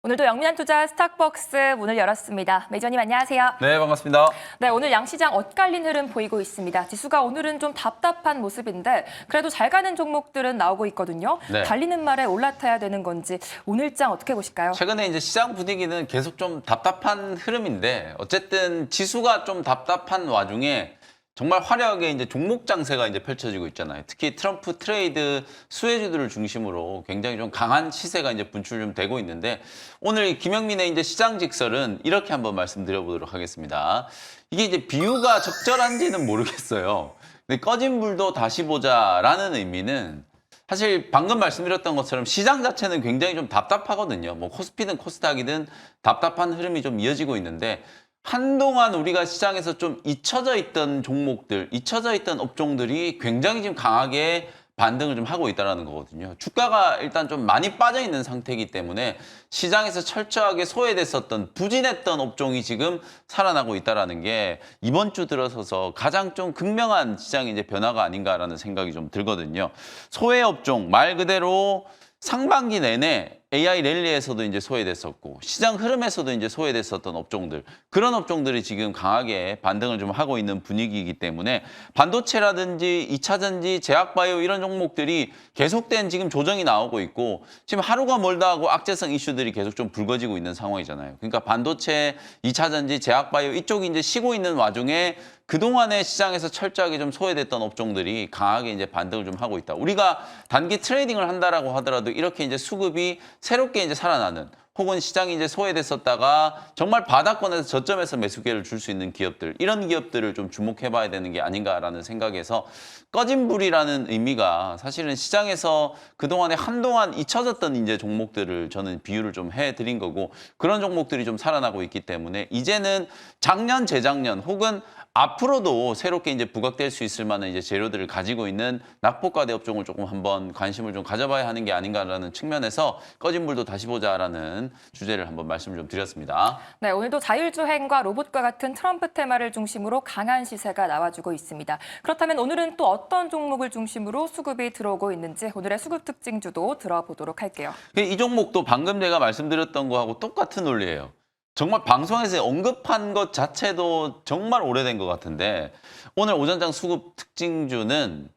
오늘도 영민한 투자 스탁벅스 문을 열었습니다. 매니저님 안녕하세요. 네, 반갑습니다. 네, 오늘 양시장 엇갈린 흐름 보이고 있습니다. 지수가 오늘은 좀 답답한 모습인데 그래도 잘 가는 종목들은 나오고 있거든요. 네. 달리는 말에 올라타야 되는 건지 오늘장 어떻게 보실까요? 최근에 이제 시장 분위기는 계속 좀 답답한 흐름인데 어쨌든 지수가 좀 답답한 와중에 정말 화려하게 이제 종목 장세가 이제 펼쳐지고 있잖아요. 특히 트럼프 트레이드 수혜주들을 중심으로 굉장히 좀 강한 시세가 이제 분출 좀 되고 있는데 오늘 김영민의 이제 시장 직설은 이렇게 한번 말씀드려보도록 하겠습니다. 이게 이제 비유가 적절한지는 모르겠어요. 근데 꺼진 불도 다시 보자라는 의미는 사실 방금 말씀드렸던 것처럼 시장 자체는 굉장히 좀 답답하거든요. 뭐 코스피든 코스닥이든 답답한 흐름이 좀 이어지고 있는데 한동안 우리가 시장에서 좀 잊혀져 있던 종목들, 잊혀져 있던 업종들이 굉장히 지금 강하게 반등을 좀 하고 있다는 거거든요. 주가가 일단 좀 많이 빠져 있는 상태이기 때문에 시장에서 철저하게 소외됐었던 부진했던 업종이 지금 살아나고 있다는 게 이번 주 들어서서 가장 좀 극명한 시장의 이제 변화가 아닌가라는 생각이 좀 들거든요. 소외 업종 말 그대로 상반기 내내 AI 랠리에서도 이제 소외됐었고 시장 흐름에서도 이제 소외됐었던 업종들 그런 업종들이 지금 강하게 반등을 좀 하고 있는 분위기이기 때문에 반도체라든지 2차전지, 제약바이오 이런 종목들이 계속된 지금 조정이 나오고 있고 지금 하루가 멀다 하고 악재성 이슈들이 계속 좀 불거지고 있는 상황이잖아요. 그러니까 반도체, 2차전지, 제약바이오 이쪽이 이제 쉬고 있는 와중에 그동안의 시장에서 철저하게 좀 소외됐던 업종들이 강하게 이제 반등을 좀 하고 있다. 우리가 단기 트레이딩을 한다라고 하더라도 이렇게 이제 수급이 새롭게 이제 살아나는 혹은 시장이 이제 소외됐었다가 정말 바닥권에서 저점에서 매수 기회를 줄 수 있는 기업들 이런 기업들을 좀 주목해 봐야 되는 게 아닌가라는 생각에서 꺼진 불이라는 의미가 사실은 시장에서 그동안에 한동안 잊혀졌던 이제 종목들을 저는 비유를 좀 해드린 거고 그런 종목들이 좀 살아나고 있기 때문에 이제는 작년, 재작년 혹은 앞으로도 새롭게 이제 부각될 수 있을 만한 이제 재료들을 가지고 있는 낙폭과대 업종을 조금 한번 관심을 좀 가져봐야 하는 게 아닌가라는 측면에서 꺼진 불도 다시 보자라는 주제를 한번 말씀을 좀 드렸습니다. 네, 오늘도 자율주행과 로봇과 같은 트럼프 테마를 중심으로 강한 시세가 나와주고 있습니다. 그렇다면 오늘은 또 어떤 종목을 중심으로 수급이 들어오고 있는지 오늘의 수급 특징주도 들어보도록 할게요. 이 종목도 방금 제가 말씀드렸던 거하고 똑같은 논리예요. 정말 방송에서 언급한 것 자체도 정말 오래된 것 같은데 오늘 오전장 수급 특징주는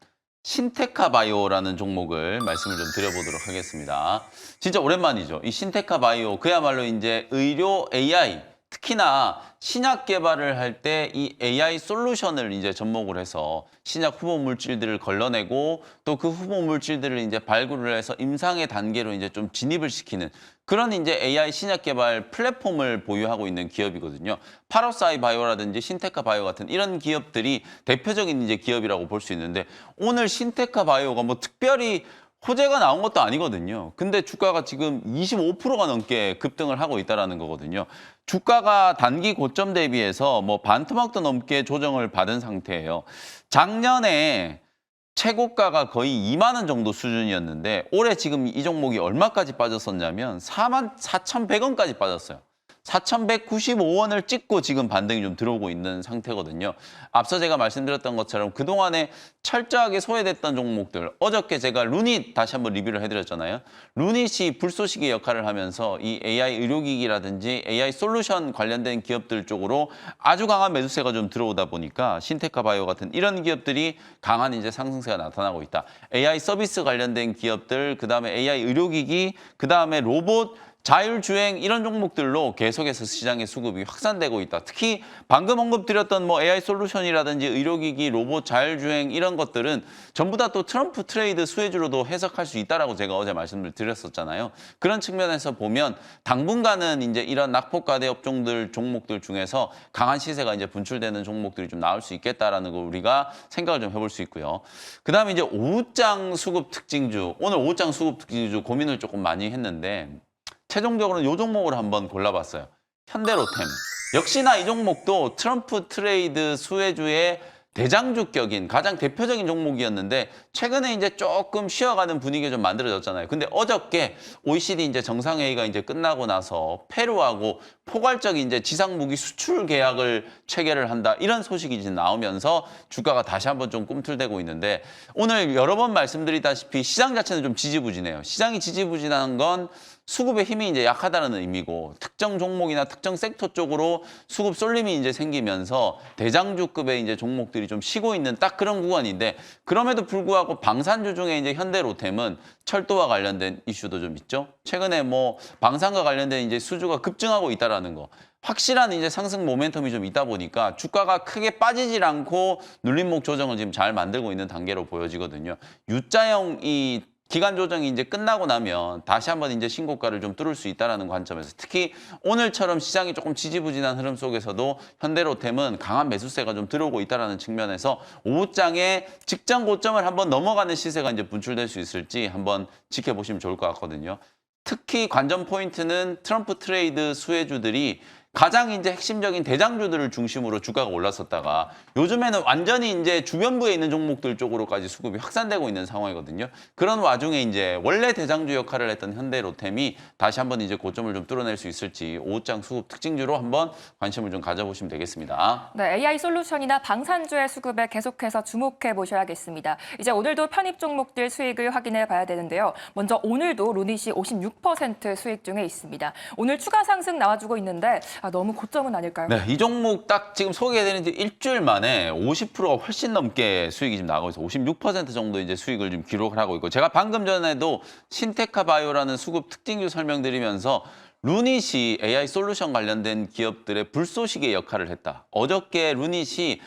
신테카 바이오라는 종목을 말씀을 좀 드려보도록 하겠습니다. 진짜 오랜만이죠. 이 신테카 바이오 그야말로 이제 의료 AI 특히나 신약 개발을 할 때 이 AI 솔루션을 이제 접목을 해서 신약 후보 물질들을 걸러내고 또 그 후보 물질들을 이제 발굴을 해서 임상의 단계로 이제 좀 진입을 시키는 그런 이제 AI 신약 개발 플랫폼을 보유하고 있는 기업이거든요. 파로사이 바이오라든지 신테카 바이오 같은 이런 기업들이 대표적인 이제 기업이라고 볼 수 있는데 오늘 신테카 바이오가 뭐 특별히 호재가 나온 것도 아니거든요. 근데 주가가 지금 25%가 넘게 급등을 하고 있다는 거거든요. 주가가 단기 고점 대비해서 뭐 반토막도 넘게 조정을 받은 상태예요. 작년에 최고가가 거의 2만 원 정도 수준이었는데 올해 지금 이 종목이 얼마까지 빠졌었냐면 44,100원까지 빠졌어요. 4,195원을 찍고 지금 반등이 좀 들어오고 있는 상태거든요. 앞서 제가 말씀드렸던 것처럼 그동안에 철저하게 소외됐던 종목들, 어저께 제가 루닛 다시 한번 리뷰를 해드렸잖아요. 루닛이 불쏘시개 역할을 하면서 이 AI 의료기기라든지 AI 솔루션 관련된 기업들 쪽으로 아주 강한 매수세가 좀 들어오다 보니까 신테카 바이오 같은 이런 기업들이 강한 이제 상승세가 나타나고 있다. AI 서비스 관련된 기업들, 그다음에 AI 의료기기, 그다음에 로봇, 자율주행 이런 종목들로 계속해서 시장의 수급이 확산되고 있다. 특히 방금 언급드렸던 뭐 AI 솔루션이라든지 의료기기, 로봇, 자율주행 이런 것들은 전부 다 또 트럼프 트레이드 수혜주로도 해석할 수 있다라고 제가 어제 말씀을 드렸었잖아요. 그런 측면에서 보면 당분간은 이제 이런 낙폭과대 업종들 종목들 중에서 강한 시세가 이제 분출되는 종목들이 좀 나올 수 있겠다라는 걸 우리가 생각을 좀 해볼 수 있고요. 그다음에 이제 오후장 수급 특징주 오늘 오후장 수급 특징주 고민을 조금 많이 했는데. 최종적으로는 이 종목을 한번 골라봤어요. 현대로템. 역시나 이 종목도 트럼프 트레이드 수혜주의 대장주격인 가장 대표적인 종목이었는데 최근에 이제 조금 쉬어가는 분위기가 좀 만들어졌잖아요. 근데 어저께 OECD 이제 정상회의가 이제 끝나고 나서 페루하고 포괄적인 이제 지상 무기 수출 계약을 체결을 한다 이런 소식이 이제 나오면서 주가가 다시 한번 좀 꿈틀대고 있는데 오늘 여러 번 말씀드리다시피 시장 자체는 좀 지지부진해요. 시장이 지지부진한 건 수급의 힘이 이제 약하다는 의미고 특정 종목이나 특정 섹터 쪽으로 수급 쏠림이 이제 생기면서 대장주급의 이제 종목들이 좀 쉬고 있는 딱 그런 구간인데 그럼에도 불구하고 방산주 중에 이제 현대로템은 철도와 관련된 이슈도 좀 있죠. 최근에 뭐 방산과 관련된 이제 수주가 급증하고 있다라는 거. 확실한 이제 상승 모멘텀이 좀 있다 보니까 주가가 크게 빠지질 않고 눌림목 조정을 지금 잘 만들고 있는 단계로 보여지거든요. U자형 이 기간 조정이 이제 끝나고 나면 다시 한번 이제 신고가를 좀 뚫을 수 있다라는 관점에서 특히 오늘처럼 시장이 조금 지지부진한 흐름 속에서도 현대로템은 강한 매수세가 좀 들어오고 있다라는 측면에서 오후장에 직전 고점을 한번 넘어가는 시세가 이제 분출될 수 있을지 한번 지켜보시면 좋을 것 같거든요. 특히 관전 포인트는 트럼프 트레이드 수혜주들이 가장 이제 핵심적인 대장주들을 중심으로 주가가 올랐었다가 요즘에는 완전히 이제 주변부에 있는 종목들 쪽으로까지 수급이 확산되고 있는 상황이거든요. 그런 와중에 이제 원래 대장주 역할을 했던 현대로템이 다시 한번 이제 고점을 좀 뚫어낼 수 있을지 오후장 수급 특징주로 한번 관심을 좀 가져보시면 되겠습니다. 네, AI 솔루션이나 방산주의 수급에 계속해서 주목해 보셔야겠습니다. 이제 오늘도 편입 종목들 수익을 확인해 봐야 되는데요. 먼저 오늘도 루닛이 56% 수익 중에 있습니다. 오늘 추가 상승 나와주고 있는데 너무 고점은 아닐까요? 네, 이 종목 딱 지금 소개해드린 지 일주일 만에 50%가 훨씬 넘게 수익이 지금 나가고 있어요. 56% 정도 이제 수익을 지금 기록을 하고 있고 제가 방금 전에도 신테카 바이오라는 수급 특징주 설명드리면서 루닛이 AI 솔루션 관련된 기업들의 불쏘시개 역할을 했다. 어저께 루닛이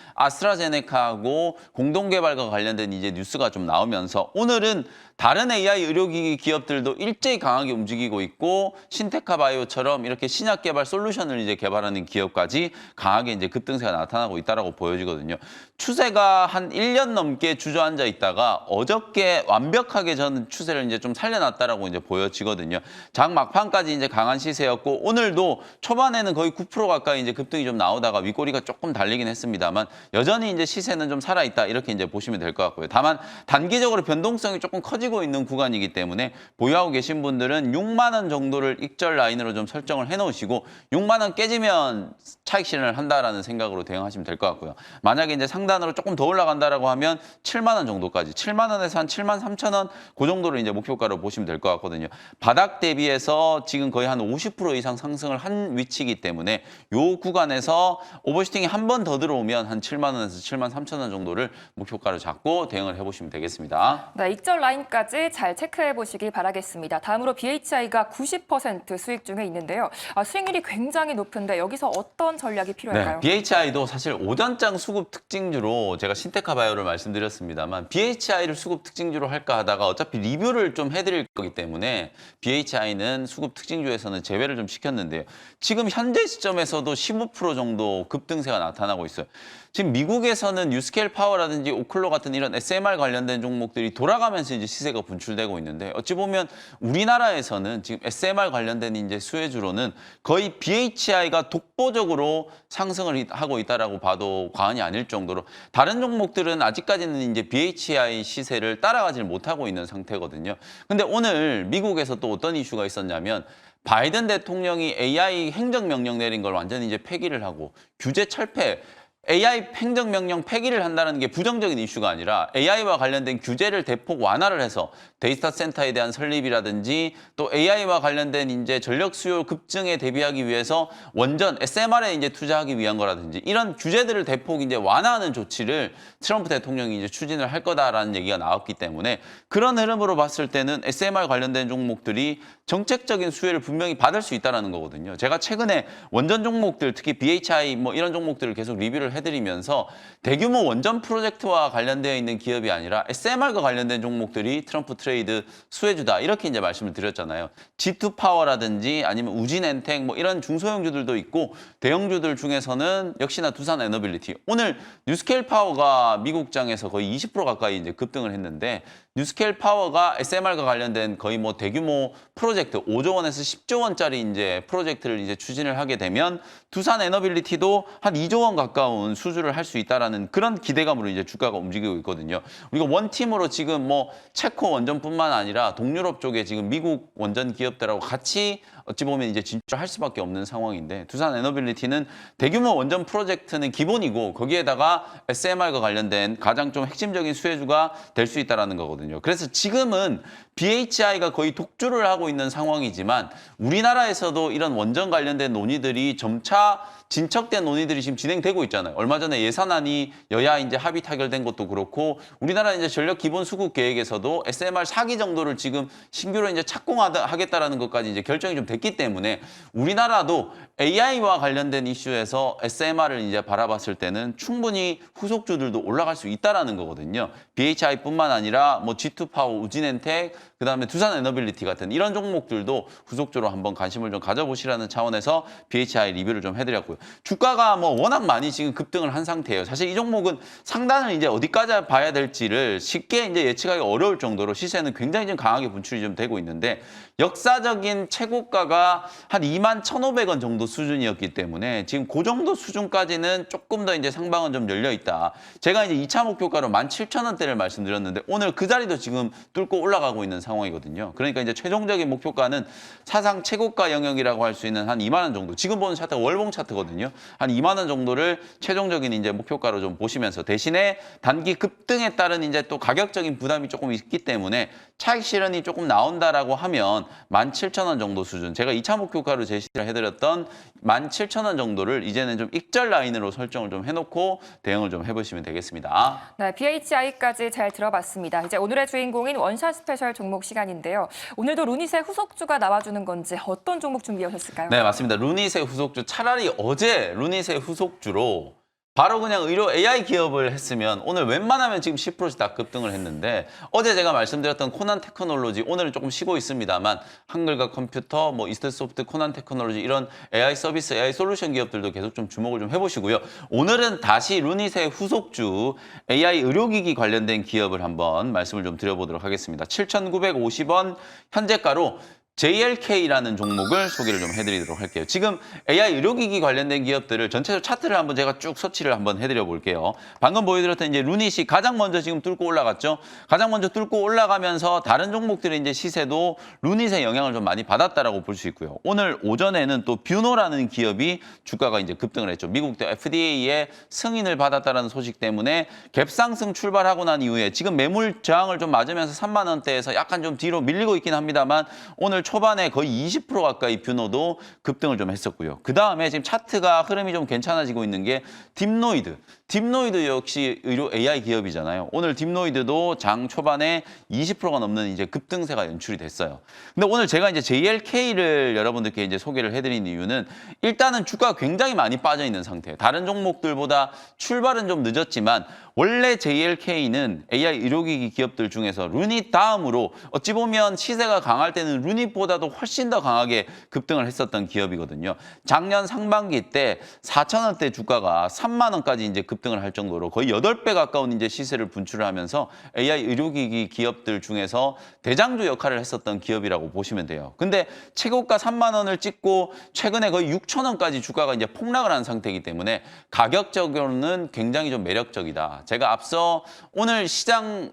아스트라제네카하고 공동개발과 관련된 이제 뉴스가 좀 나오면서 오늘은 다른 AI 의료기기 기업들도 일제히 강하게 움직이고 있고 신테카 바이오처럼 이렇게 신약 개발 솔루션을 이제 개발하는 기업까지 강하게 이제 급등세가 나타나고 있다라고 보여지거든요. 추세가 한 1년 넘게 주저앉아 있다가 어저께 완벽하게 저는 추세를 이제 좀 살려놨다라고 이제 보여지거든요. 장 막판까지 이제 강한 시세였고 오늘도 초반에는 거의 9% 가까이 이제 급등이 좀 나오다가 윗꼬리가 조금 달리긴 했습니다만 여전히 이제 시세는 좀 살아있다 이렇게 이제 보시면 될 것 같고요. 다만 단기적으로 변동성이 조금 커지고 있는 구간이기 때문에 보유하고 계신 분들은 6만 원 정도를 익절 라인으로 좀 설정을 해놓으시고 6만 원 깨지면 차익 실현을 한다라는 생각으로 대응하시면 될 것 같고요. 만약에 이제 상단으로 조금 더 올라간다라고 하면 7만 원 정도까지 7만 원에서 한 7만 3천 원 그 정도로 이제 목표가로 보시면 될 것 같거든요. 바닥 대비해서 지금 거의 한 50% 이상 상승을 한 위치이기 때문에 이 구간에서 오버슈팅이 한 번 더 들어오면 한 7만 원에서 7만 3천 원 정도를 목표가로 잡고 대응을 해보시면 되겠습니다. 네, 익절 라인까지 잘 체크해 보시기 바라겠습니다. 다음으로 BHI가 90% 수익 중에 있는데요. 수익률이 굉장히 높은데 여기서 어떤 전략이 필요할까요? 네, BHI도 사실 오전장 수급 특징주로 제가 신테카 바이오를 말씀드렸습니다만 BHI를 수급 특징주로 할까 하다가 어차피 리뷰를 좀 해드릴 거기 때문에 BHI는 수급 특징주에서는 제외를 좀 시켰는데요. 지금 현재 시점에서도 15% 정도 급등세가 나타나고 있어요. 지금 미국에서는 뉴스케일 파워라든지 오클로 같은 이런 SMR 관련된 종목들이 돌아가면서 이제 시세가 분출되고 있는데 어찌 보면 우리나라에서는 지금 SMR 관련된 이제 수혜주로는 거의 BHI가 독보적으로 상승을 하고 있다라고 봐도 과언이 아닐 정도로 다른 종목들은 아직까지는 이제 BHI 시세를 따라가질 못하고 있는 상태거든요. 근데 오늘 미국에서 또 어떤 이슈가 있었냐면 바이든 대통령이 AI 행정명령 내린 걸 완전히 이제 폐기를 하고 규제 철폐 AI 행정명령 폐기를 한다는 게 부정적인 이슈가 아니라 AI와 관련된 규제를 대폭 완화를 해서 데이터 센터에 대한 설립이라든지 또 AI와 관련된 이제 전력 수요 급증에 대비하기 위해서 원전 SMR에 이제 투자하기 위한 거라든지 이런 규제들을 대폭 이제 완화하는 조치를 트럼프 대통령이 이제 추진을 할 거다라는 얘기가 나왔기 때문에 그런 흐름으로 봤을 때는 SMR 관련된 종목들이 정책적인 수혜를 분명히 받을 수 있다는 거거든요. 제가 최근에 원전 종목들 특히 BHI 뭐 이런 종목들을 계속 리뷰를 해드리면서 대규모 원전 프로젝트와 관련되어 있는 기업이 아니라 SMR과 관련된 종목들이 트럼프 트레이드 수혜주다 이렇게 이제 말씀을 드렸잖아요. G2 파워라든지 아니면 우진엔텍 뭐 이런 중소형주들도 있고 대형주들 중에서는 역시나 두산 에너빌리티 오늘 뉴스케일 파워가 미국장에서 거의 20% 가까이 이제 급등을 했는데 뉴스케일 파워가 SMR과 관련된 거의 뭐 대규모 프로젝트 5조 원에서 10조 원짜리 이제 프로젝트를 이제 추진을 하게 되면 두산 에너빌리티도 한 2조 원 가까운 수주를 할 수 있다라는 그런 기대감으로 이제 주가가 움직이고 있거든요. 우리가 원팀으로 지금 뭐 체코 원전뿐만 아니라 동유럽 쪽에 지금 미국 원전 기업들하고 같이 어찌 보면 이제 진출할 수밖에 없는 상황인데 두산 에너빌리티는 대규모 원전 프로젝트는 기본이고 거기에다가 SMR과 관련된 가장 좀 핵심적인 수혜주가 될 수 있다는 거거든요. 그래서 지금은 BHI가 거의 독주를 하고 있는 상황이지만 우리나라에서도 이런 원전 관련된 논의들이 점차 진척된 논의들이 지금 진행되고 있잖아요. 얼마 전에 예산안이 여야 이제 합의 타결된 것도 그렇고 우리나라 이제 전력 기본 수급 계획에서도 SMR 4기 정도를 지금 신규로 이제 착공하겠다라는 것까지 이제 결정이 좀 됐기 때문에 우리나라도 AI와 관련된 이슈에서 SMR을 이제 바라봤을 때는 충분히 후속주들도 올라갈 수 있다라는 거거든요. BHI뿐만 아니라 뭐 G2파워, 우진엔텍, 그다음에 두산 에너빌리티 같은 이런 종목들도 후속주로 한번 관심을 좀 가져보시라는 차원에서 BHI 리뷰를 좀 해드렸고요. 주가가 뭐 워낙 많이 지금 급등을 한 상태예요. 사실 이 종목은 상단을 이제 어디까지 봐야 될지를 쉽게 이제 예측하기 어려울 정도로 시세는 굉장히 좀 강하게 분출이 좀 되고 있는데 역사적인 최고가가 한 21,500원 정도 수준이었기 때문에 지금 그 정도 수준까지는 조금 더 이제 상방은 좀 열려 있다. 제가 이제 2차 목표가로 17,000원대를 말씀드렸는데 오늘 그 자리도 지금 뚫고 올라가고 있는 상황이거든요. 그러니까 이제 최종적인 목표가는 사상 최고가 영역이라고 할 수 있는 한 2만 원 정도. 지금 보는 차트가 월봉 차트거든요. 한 2만 원 정도를 최종적인 이제 목표가로 좀 보시면서 대신에 단기 급등에 따른 이제 또 가격적인 부담이 조금 있기 때문에 차익 실현이 조금 나온다라고 하면 17,000원 정도 수준. 제가 2차 목표가로 제시를 해드렸던 17,000원 정도를 이제는 좀 익절 라인으로 설정을 좀 해놓고 대응을 좀 해보시면 되겠습니다. 네, BHI까지 잘 들어봤습니다. 이제 오늘의 주인공인 원샷 스페셜 종목 시간인데요. 오늘도 루닛의 후속주가 나와주는 건지 어떤 종목 준비하셨을까요? 네, 맞습니다. 루닛의 후속주. 차라리 어제 루닛의 후속주로 바로 그냥 의료 AI 기업을 했으면 오늘 웬만하면 지금 10%씩 다 급등을 했는데 어제 제가 말씀드렸던 코난 테크놀로지 오늘은 조금 쉬고 있습니다만 한글과 컴퓨터, 뭐 이스트소프트, 코난 테크놀로지 이런 AI 서비스, AI 솔루션 기업들도 계속 좀 주목을 좀 해보시고요. 오늘은 다시 루닛의 후속주 AI 의료기기 관련된 기업을 한번 말씀을 좀 드려보도록 하겠습니다. 7,950원 현재가로 JLK라는 종목을 소개를 좀 해드리도록 할게요. 지금 AI 의료기기 관련된 기업들을 전체적으로 차트를 한번 제가 쭉 서치를 한번 해드려 볼게요. 방금 보여드렸던 이제 루닛이 가장 먼저 지금 뚫고 올라갔죠. 가장 먼저 뚫고 올라가면서 다른 종목들의 이제 시세도 루닛의 영향을 좀 많이 받았다라고 볼 수 있고요. 오늘 오전에는 또 뷰노라는 기업이 주가가 이제 급등을 했죠. 미국 FDA의 승인을 받았다는 소식 때문에 갭상승 출발하고 난 이후에 지금 매물 저항을 좀 맞으면서 3만 원대에서 약간 좀 뒤로 밀리고 있긴 합니다만 오늘 초반에 거의 20% 가까이 뷰노도 급등을 좀 했었고요. 그 다음에 지금 차트가 흐름이 좀 괜찮아지고 있는 게 딥노이드. 딥노이드 역시 의료 AI 기업이잖아요. 오늘 딥노이드도 장 초반에 20%가 넘는 이제 급등세가 연출이 됐어요. 근데 오늘 제가 이제 JLK를 여러분들께 이제 소개를 해드린 이유는 일단은 주가가 굉장히 많이 빠져 있는 상태예요. 다른 종목들보다 출발은 좀 늦었지만 원래 JLK는 AI 의료기기 기업들 중에서 루닛 다음으로 어찌 보면 시세가 강할 때는 루닛보다도 훨씬 더 강하게 급등을 했었던 기업이거든요. 작년 상반기 때 4,000원대 주가가 3만 원까지 이제 급등을 할 정도로 거의 8배 가까운 이제 시세를 분출을 하면서 AI 의료기기 기업들 중에서 대장주 역할을 했었던 기업이라고 보시면 돼요. 근데 최고가 3만 원을 찍고 최근에 거의 6,000원까지 주가가 이제 폭락을 한 상태이기 때문에 가격적으로는 굉장히 좀 매력적이다. 제가 앞서 오늘 시장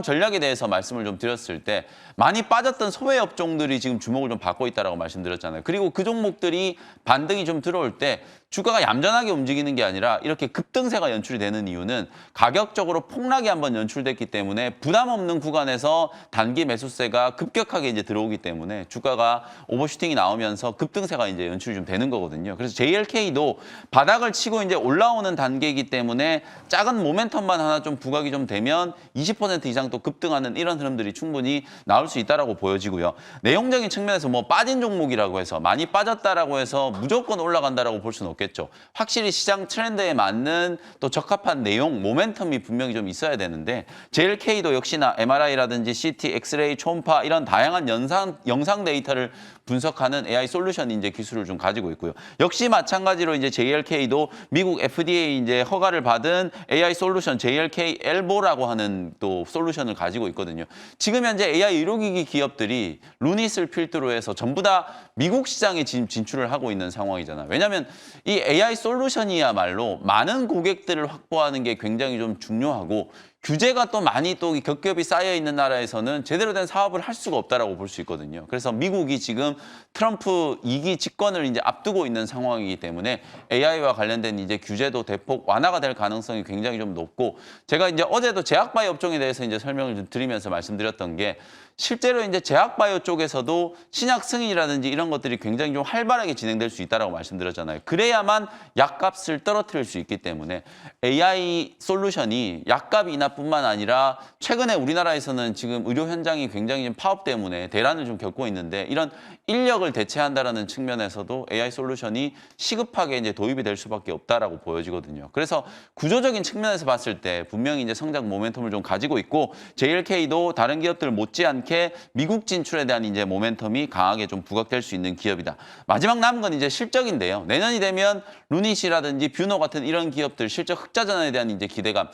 전략에 대해서 말씀을 좀 드렸을 때 많이 빠졌던 소외 업종들이 지금 주목을 좀 받고 있다라고 말씀드렸잖아요. 그리고 그 종목들이 반등이 좀 들어올 때 주가가 얌전하게 움직이는 게 아니라 이렇게 급등세가 연출이 되는 이유는 가격적으로 폭락이 한번 연출됐기 때문에 부담 없는 구간에서 단기 매수세가 급격하게 이제 들어오기 때문에 주가가 오버슈팅이 나오면서 급등세가 이제 연출이 좀 되는 거거든요. 그래서 JLK도 바닥을 치고 이제 올라오는 단계이기 때문에 작은 모멘텀만 하나 좀 부각이 좀 되면 20% 이상 또 급등하는 이런 흐름들이 충분히 나올 수 있다라고 보여지고요. 내용적인 측면에서 뭐 빠진 종목이라고 해서 많이 빠졌다라고 해서 무조건 올라간다라고 볼 수는 없겠죠. 확실히 시장 트렌드에 맞는 또 적합한 내용, 모멘텀이 분명히 좀 있어야 되는데 JLK도 역시나 MRI라든지 CT, 엑스레이, 초음파 이런 다양한 영상 데이터를 분석하는 AI 솔루션 이제 기술을 좀 가지고 있고요. 역시 마찬가지로 이제 JLK도 미국 FDA 이제 허가를 받은 AI 솔루션 JLK 엘보라고 하는 또 솔루션을 가지고 있거든요. 지금 현재 AI 의료기기 기업들이 루닛을 필두로 해서 전부 다 미국 시장에 지금 진출을 하고 있는 상황이잖아요. 왜냐하면 이 AI 솔루션이야말로 많은 고객들을 확보하는 게 굉장히 좀 중요하고 규제가 또 많이 또 겹겹이 쌓여 있는 나라에서는 제대로 된 사업을 할 수가 없다라고 볼 수 있거든요. 그래서 미국이 지금 트럼프 2기 집권을 이제 앞두고 있는 상황이기 때문에 AI와 관련된 이제 규제도 대폭 완화가 될 가능성이 굉장히 좀 높고, 제가 이제 어제도 제약바이오 업종에 대해서 이제 설명을 좀 드리면서 말씀드렸던 게, 실제로 이제 제약바이오 쪽에서도 신약 승인이라든지 이런 것들이 굉장히 좀 활발하게 진행될 수 있다라고 말씀드렸잖아요. 그래야만 약값을 떨어뜨릴 수 있기 때문에 AI 솔루션이 약값 인하뿐만 아니라 최근에 우리나라에서는 지금 의료 현장이 굉장히 좀 파업 때문에 대란을 좀 겪고 있는데, 이런 인력을 대체한다라는 측면에서도 AI 솔루션이 시급하게 이제 도입이 될 수밖에 없다라고 보여지거든요. 그래서 구조적인 측면에서 봤을 때 분명히 이제 성장 모멘텀을 좀 가지고 있고, JLK도 다른 기업들 못지않게 미국 진출에 대한 이제 모멘텀이 강하게 좀 부각될 수 있는 기업이다. 마지막 남은 건 이제 실적인데요. 내년이 되면 루닛이라든지 뷰노 같은 이런 기업들 실적 흑자 전환에 대한 이제 기대감.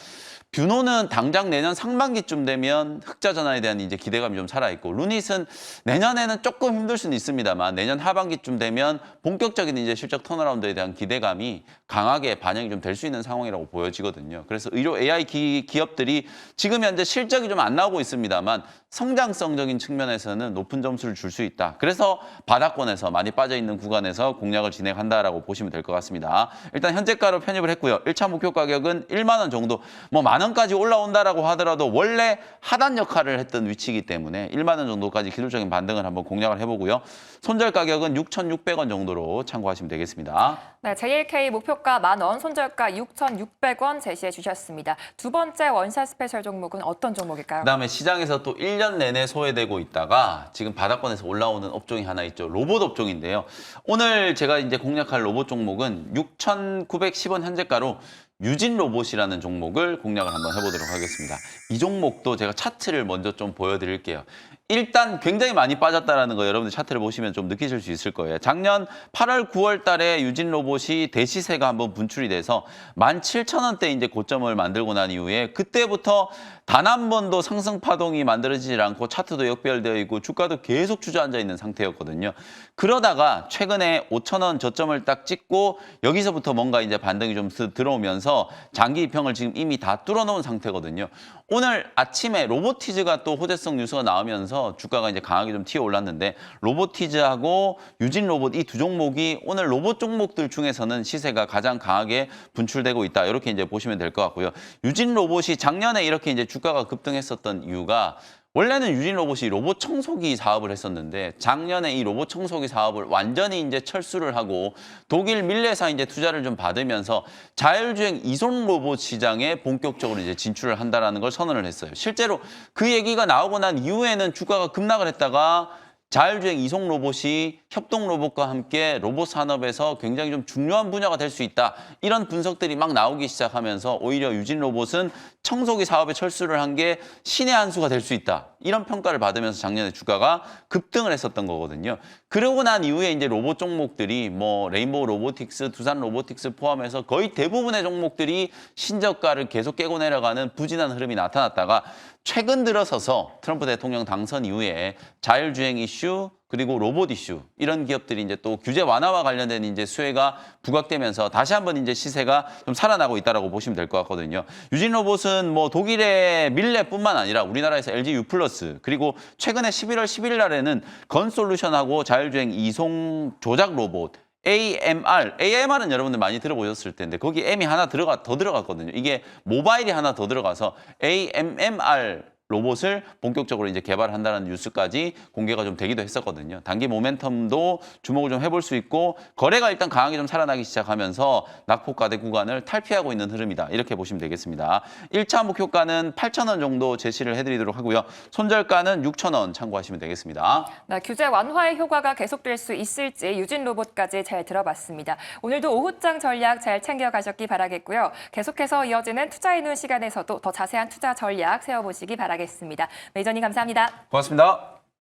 뷰노는 당장 내년 상반기쯤 되면 흑자 전환에 대한 이제 기대감이 좀 살아있고, 루닛은 내년에는 조금 힘들 수는 있습니다만 내년 하반기쯤 되면 본격적인 이제 실적 턴어라운드에 대한 기대감이 강하게 반영이 좀 될 수 있는 상황이라고 보여지거든요. 그래서 의료 AI 기업들이 지금 현재 실적이 좀 안 나오고 있습니다만 성장성적인 측면에서는 높은 점수를 줄 수 있다. 그래서 바닥권에서 많이 빠져있는 구간에서 공략을 진행한다라고 보시면 될 것 같습니다. 일단 현재가로 편입을 했고요. 1차 목표 가격은 1만 원 정도, 뭐 10,000원까지 올라온다라고 하더라도 원래 하단 역할을 했던 위치이기 때문에 1만 원 정도까지 기술적인 반등을 한번 공략을 해보고요. 손절 가격은 6,600원 정도로 참고하시면 되겠습니다. 네, JLK 목표가 10,000원, 손절가 6,600원 제시해 주셨습니다. 두 번째 원샷 스페셜 종목은 어떤 종목일까요? 그다음에 시장에서 또 1년 내내 소외되고 있다가 지금 바닥권에서 올라오는 업종이 하나 있죠. 로봇 업종인데요. 오늘 제가 이제 공략할 로봇 종목은 6,910원 현재가로 유진 로봇이라는 종목을 공략을 한번 해보도록 하겠습니다. 이 종목도 제가 차트를 먼저 좀 보여드릴게요. 일단 굉장히 많이 빠졌다는 거 여러분들 차트를 보시면 좀 느끼실 수 있을 거예요. 작년 8월, 9월 달에 유진 로봇이 대시세가 한번 분출이 돼서 17,000원대 이제 고점을 만들고 난 이후에 그때부터 단 한 번도 상승 파동이 만들어지질 않고 차트도 역별되어 있고 주가도 계속 주저앉아 있는 상태였거든요. 그러다가 최근에 5,000원 저점을 딱 찍고 여기서부터 뭔가 이제 반등이 좀 들어오면서 장기 입형을 지금 이미 다 뚫어놓은 상태거든요. 오늘 아침에 로보티즈가 또 호재성 뉴스가 나오면서 주가가 이제 강하게 좀 튀어 올랐는데, 로보티즈하고 유진 로봇 이 두 종목이 오늘 로봇 종목들 중에서는 시세가 가장 강하게 분출되고 있다. 이렇게 이제 보시면 될 것 같고요. 유진 로봇이 작년에 이렇게 이제 주가가 급등했었던 이유가, 원래는 유진 로봇이 로봇 청소기 사업을 했었는데 작년에 이 로봇 청소기 사업을 완전히 이제 철수를 하고 독일 밀레사 이제 투자를 좀 받으면서 자율주행 이송 로봇 시장에 본격적으로 이제 진출을 한다라는 걸 선언을 했어요. 실제로 그 얘기가 나오고 난 이후에는 주가가 급락을 했다가 자율주행 이송 로봇이 협동 로봇과 함께 로봇 산업에서 굉장히 좀 중요한 분야가 될 수 있다. 이런 분석들이 막 나오기 시작하면서 오히려 유진 로봇은 청소기 사업에 철수를 한 게 신의 한 수가 될 수 있다. 이런 평가를 받으면서 작년에 주가가 급등을 했었던 거거든요. 그러고 난 이후에 이제 로봇 종목들이 뭐 레인보우 로보틱스, 두산 로보틱스 포함해서 거의 대부분의 종목들이 신저가를 계속 깨고 내려가는 부진한 흐름이 나타났다가 최근 들어서서 트럼프 대통령 당선 이후에 자율주행 이슈 그리고 로봇 이슈 이런 기업들이 이제 또 규제 완화와 관련된 이제 수혜가 부각되면서 다시 한번 이제 시세가 좀 살아나고 있다라고 보시면 될 것 같거든요. 유진 로봇은 뭐 독일의 밀레뿐만 아니라 우리나라에서 LG U 플러스 그리고 최근에 11월 10일 날에는 건솔루션하고 자율주행 이송 조작 로봇 AMR은 여러분들 많이 들어보셨을 텐데 거기 M이 하나 더 들어갔거든요. 이게 모바일이 하나 더 들어가서 AMMR 로봇을 본격적으로 이제 개발한다는 뉴스까지 공개가 좀 되기도 했었거든요. 단기 모멘텀도 주목을 좀 해볼 수 있고 거래가 일단 강하게 좀 살아나기 시작하면서 낙폭가대 구간을 탈피하고 있는 흐름이다. 이렇게 보시면 되겠습니다. 1차 목표가는 8,000원 정도 제시를 해드리도록 하고요. 손절가는 6,000원 참고하시면 되겠습니다. 네, 규제 완화의 효과가 계속될 수 있을지 유진 로봇까지 잘 들어봤습니다. 오늘도 오후장 전략 잘 챙겨가셨기 바라겠고요. 계속해서 이어지는 투자의 눈 시간에서도 더 자세한 투자 전략 세워보시기 바라겠습니다. 매니저님 감사합니다. 고맙습니다.